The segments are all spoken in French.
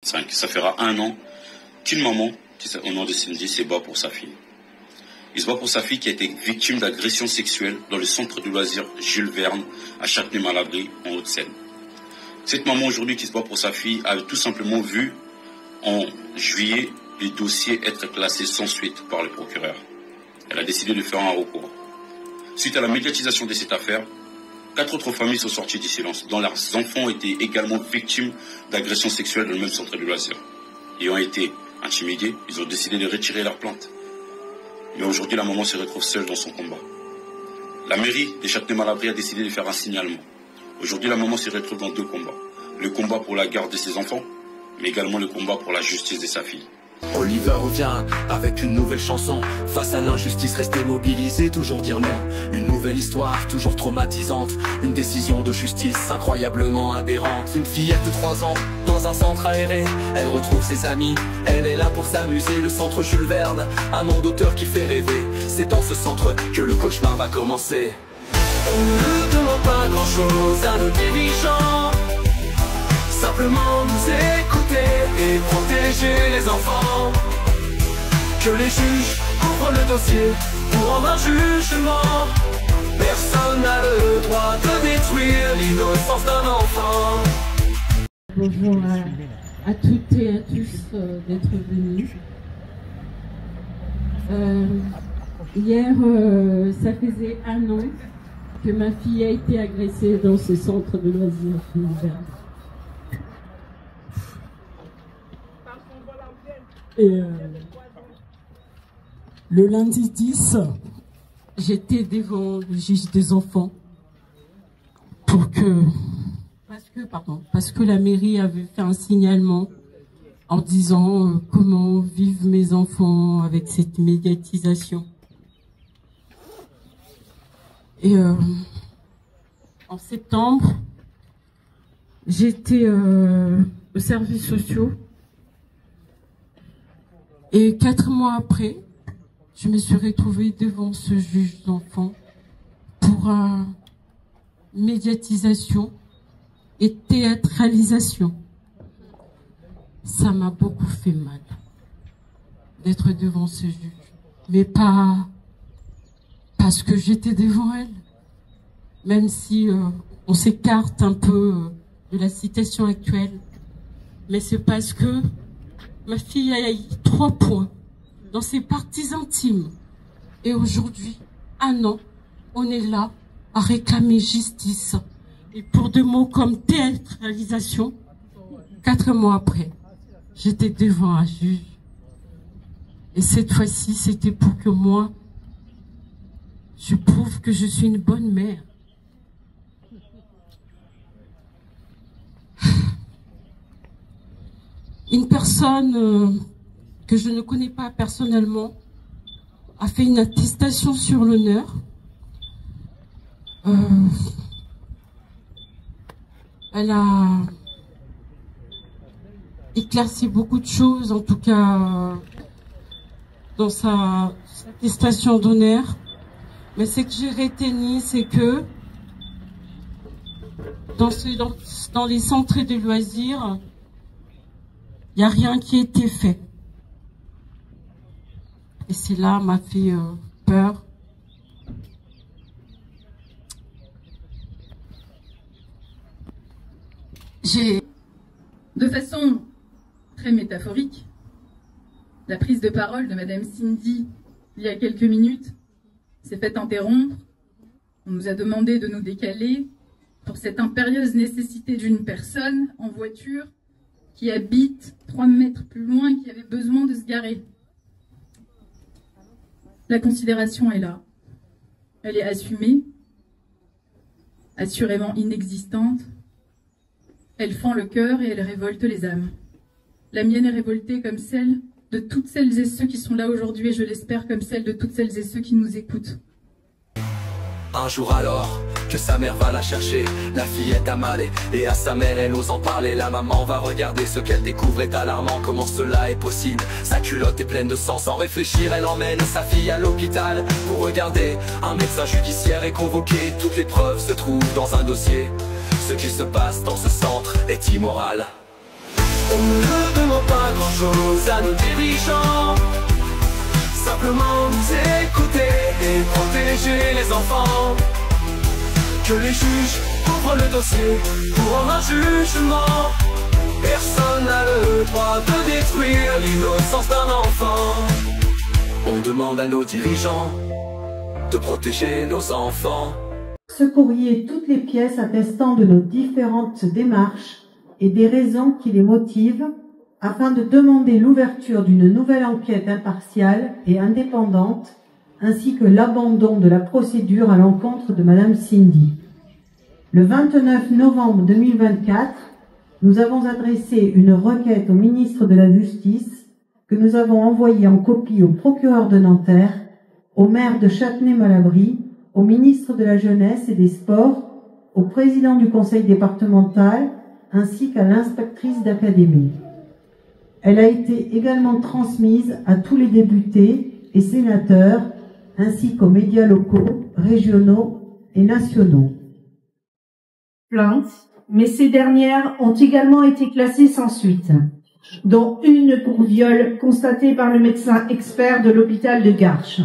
Ça fera 1 an qu'une maman, au nom de Cindy, se bat pour sa fille. Il se bat pour sa fille qui a été victime d'agression sexuelle dans le centre de loisirs Jules Verne à Châtenay-Malabry, en Haute-Seine. Cette maman aujourd'hui qui se bat pour sa fille a tout simplement vu en juillet le dossier être classé sans suite par le procureur. Elle a décidé de faire un recours. Suite à la médiatisation de cette affaire, 4 autres familles sont sorties du silence, dont leurs enfants ont été également victimes d'agressions sexuelles dans le même centre de loisirs. Ayant été intimidés, ils ont décidé de retirer leur plainte. Mais aujourd'hui, la maman se retrouve seule dans son combat. La mairie de Châtenay-Malabry a décidé de faire un signalement. Aujourd'hui, la maman se retrouve dans 2 combats. Le combat pour la garde de ses enfants, mais également le combat pour la justice de sa fille. Oliver revient avec une nouvelle chanson. Face à l'injustice, rester mobilisé, toujours dire non. Une nouvelle histoire, toujours traumatisante. Une décision de justice incroyablement aberrante. Une fillette de 3 ans, dans un centre aéré. Elle retrouve ses amis, elle est là pour s'amuser. Le centre Jules Verne, un nom d'auteur qui fait rêver. C'est dans ce centre que le cauchemar va commencer. On ne demande pas grand chose à nos dirigeants. Simplement nous écouter et protéger les enfants. Que les juges ouvrent le dossier pour rendre un jugement. Personne n'a le droit de détruire l'innocence d'un enfant. Bonjour à toutes et à tous d'être venus. Hier, ça faisait 1 an que ma fille a été agressée dans ce centre de loisirs d'hiver. Et le lundi 10, j'étais devant le juge des enfants parce que la mairie avait fait un signalement en disant comment vivent mes enfants avec cette médiatisation. Et en septembre, j'étais aux services sociaux. Et 4 mois après, je me suis retrouvée devant ce juge d'enfants pour médiatisation et théâtralisation. Ça m'a beaucoup fait mal d'être devant ce juge, mais pas parce que j'étais devant elle, même si on s'écarte un peu de la situation actuelle, mais c'est parce que ma fille a eu 3 points dans ses parties intimes. Et aujourd'hui, 1 an, on est là à réclamer justice. Et pour 2 mots comme théâtralisation, 4 mois après, j'étais devant un juge. Et cette fois-ci, c'était pour que moi, je prouve que je suis une bonne mère. Une personne que je ne connais pas personnellement a fait une attestation sur l'honneur. Elle a éclairci beaucoup de choses, en tout cas dans sa attestation d'honneur. Mais ce que j'ai retenu, c'est que dans les centres de loisirs, il n'y a rien qui a été fait. Et cela m'a fait peur. De façon très métaphorique, la prise de parole de Madame Cindy, il y a quelques minutes, s'est faite interrompre. On nous a demandé de nous décaler pour cette impérieuse nécessité d'une personne en voiture qui habite 3 mètres plus loin et qui avait besoin de se garer. La considération est là. Elle est assumée, assurément inexistante. Elle fend le cœur et elle révolte les âmes. La mienne est révoltée comme celle de toutes celles et ceux qui sont là aujourd'hui et je l'espère comme celle de toutes celles et ceux qui nous écoutent. Un jour alors que sa mère va la chercher, la fillette a mal et à sa mère elle ose en parler. La maman va regarder, ce qu'elle découvre est alarmant. Comment cela est possible? Sa culotte est pleine de sang. Sans réfléchir, elle emmène sa fille à l'hôpital pour regarder. Un médecin judiciaire est convoqué, toutes les preuves se trouvent dans un dossier. Ce qui se passe dans ce centre est immoral. On ne demande pas grand-chose à nos dirigeants, simplement nous écouter et protéger les enfants. Que les juges ouvrent le dossier pour rendre un jugement. Personne n'a le droit de détruire l'innocence d'un enfant. On demande à nos dirigeants de protéger nos enfants. Ce courrier et toutes les pièces attestant de nos différentes démarches et des raisons qui les motivent afin de demander l'ouverture d'une nouvelle enquête impartiale et indépendante ainsi que l'abandon de la procédure à l'encontre de Madame Cindy. Le 29 novembre 2024, nous avons adressé une requête au ministre de la Justice que nous avons envoyée en copie au procureur de Nanterre, au maire de Châtenay-Malabry, au ministre de la Jeunesse et des Sports, au président du conseil départemental ainsi qu'à l'inspectrice d'académie. Elle a été également transmise à tous les députés et sénateurs ainsi qu'aux médias locaux, régionaux et nationaux. Plaintes, mais ces dernières ont également été classées sans suite, dont une pour viol constaté par le médecin expert de l'hôpital de Garches.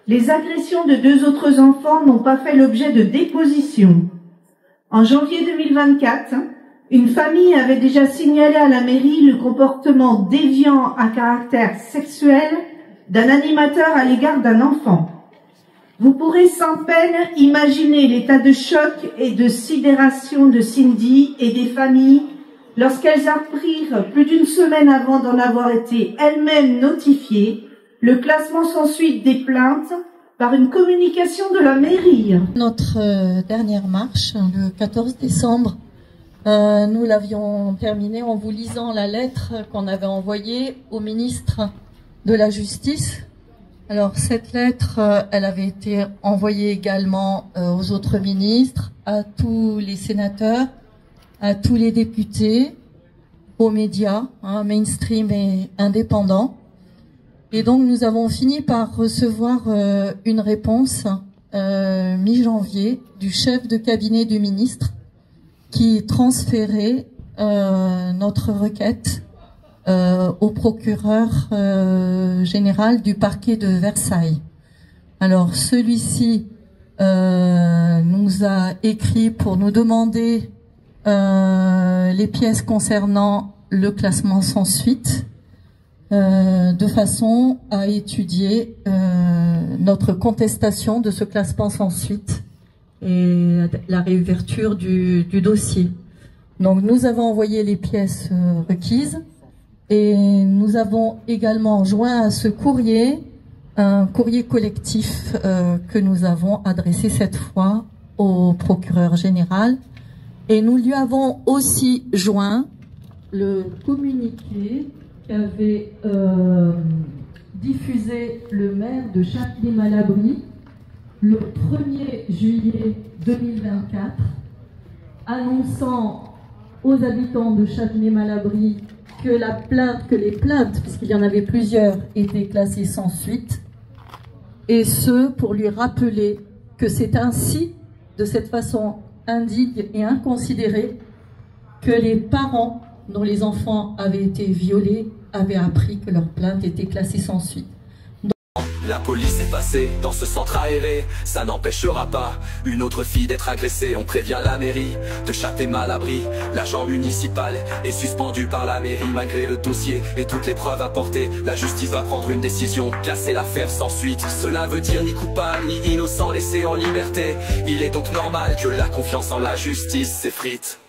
Les agressions de 2 autres enfants n'ont pas fait l'objet de déposition. En janvier 2024, une famille avait déjà signalé à la mairie le comportement déviant à caractère sexuel d'un animateur à l'égard d'un enfant. Vous pourrez sans peine imaginer l'état de choc et de sidération de Cindy et des familles lorsqu'elles apprirent, plus d'une semaine avant d'en avoir été elles-mêmes notifiées, le classement sans suite des plaintes par une communication de la mairie. Notre dernière marche, le 14 décembre, nous l'avions terminée en vous lisant la lettre qu'on avait envoyée au ministre de la Justice. Alors cette lettre, elle avait été envoyée également aux autres ministres, à tous les sénateurs, à tous les députés, aux médias, mainstream et indépendants. Et donc nous avons fini par recevoir une réponse mi-janvier du chef de cabinet du ministre qui transférait notre requête au procureur général du parquet de Versailles. Alors celui-ci nous a écrit pour nous demander les pièces concernant le classement sans suite, de façon à étudier notre contestation de ce classement sans suite et la réouverture du dossier. Donc nous avons envoyé les pièces requises et nous avons également joint à ce courrier un courrier collectif que nous avons adressé cette fois au procureur général, et nous lui avons aussi joint le communiqué qu'avait diffusé le maire de Châtenay-Malabry le 1er juillet 2024, annonçant aux habitants de Châtenay-Malabry que les plaintes, puisqu'il y en avait plusieurs, étaient classées sans suite, et ce pour lui rappeler que c'est ainsi, de cette façon indigne et inconsidérée, que les parents dont les enfants avaient été violés avaient appris que leur plainte était classée sans suite. La police est passée dans ce centre aéré, ça n'empêchera pas une autre fille d'être agressée. On prévient la mairie de Châtenay-Malabry. L'agent municipal est suspendu par la mairie malgré le dossier et toutes les preuves apportées. La justice va prendre une décision, classer l'affaire sans suite. Cela veut dire ni coupable ni innocent laissé en liberté. Il est donc normal que la confiance en la justice s'effrite.